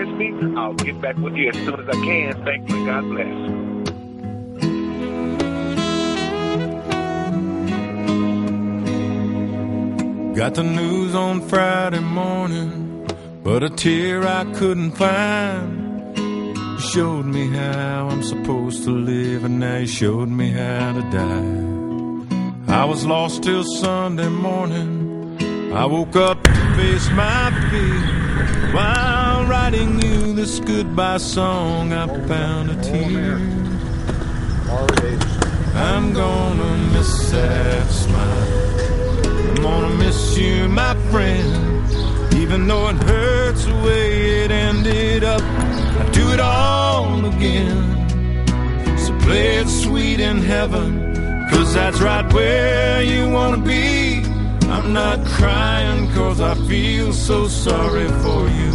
miss me, I'll get back with you as soon as I can. Thank you and God bless. Got the news on Friday morning, but a tear I couldn't find. You showed me how I'm supposed to live, and now you showed me how to die. I was lost till Sunday morning. I woke up to face my fear. While writing you this goodbye song, I found a tear. I'm gonna miss that smile. I'm gonna miss you, my friend. Even though it hurts the way it ended up, I'd do it all again. So play it sweet in heaven, 'cause that's right where you wanna be. I'm not crying 'cause I feel so sorry for you,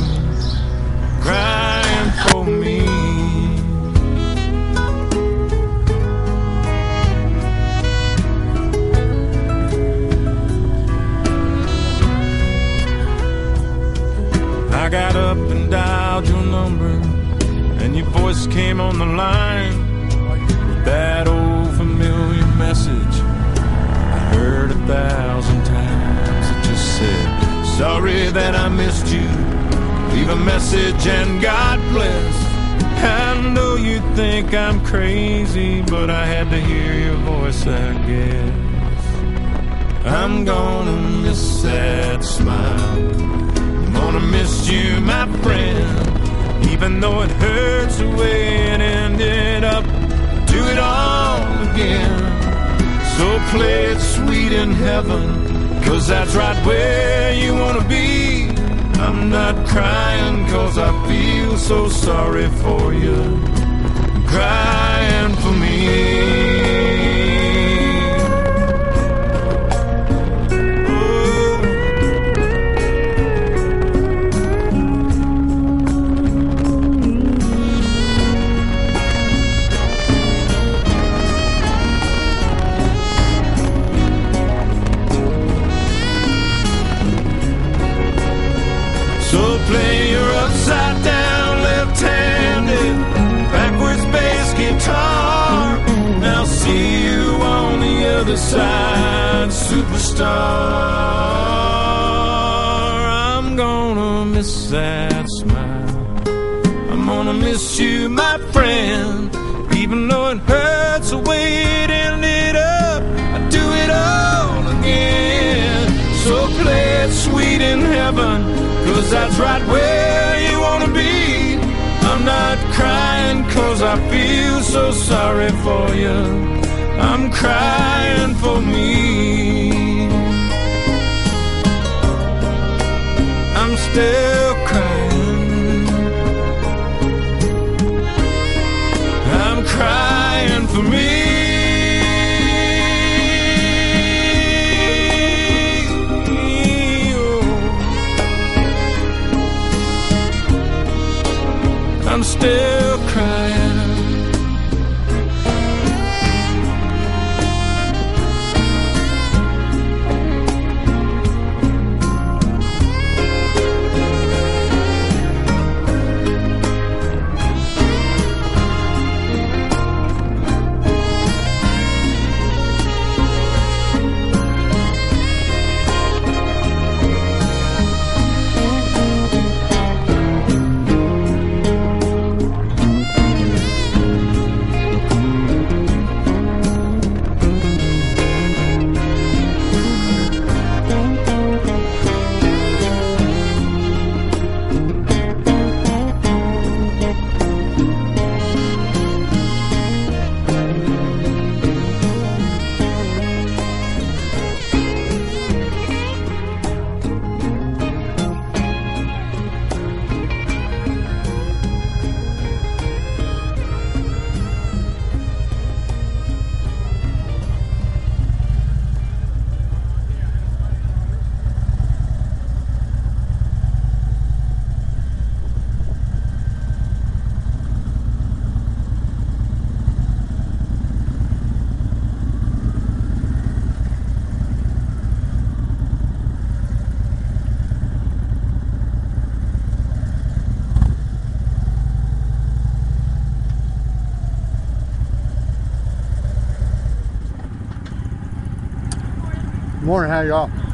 crying for me. I got up and dialed your number, and your voice came on the line with that old familiar message I heard 1,000 times. It just said, sorry that I missed you. Leave a message and God bless. I know you think I'm crazy, but I had to hear your voice, I guess. I'm gonna miss that smile. I'm gonna miss you, my friend. Even though it hurts the way it ended up, do it all again. So play it sweet in heaven, 'cause that's right where you wanna be. I'm not crying 'cause I feel so sorry for you, I'm crying for me. So play your upside down, left-handed, backwards bass guitar. Now see you on the other side, superstar. I'm gonna miss that smile. I'm gonna miss you, my friend. Even though it hurts the way it ended up, I do it all again. So play it sweet in heaven, 'cause that's right where you wanna be. I'm not crying 'cause I feel so sorry for you, I'm crying for me. I'm still crying, I'm crying for me. I'm still crying. Morning, how y'all?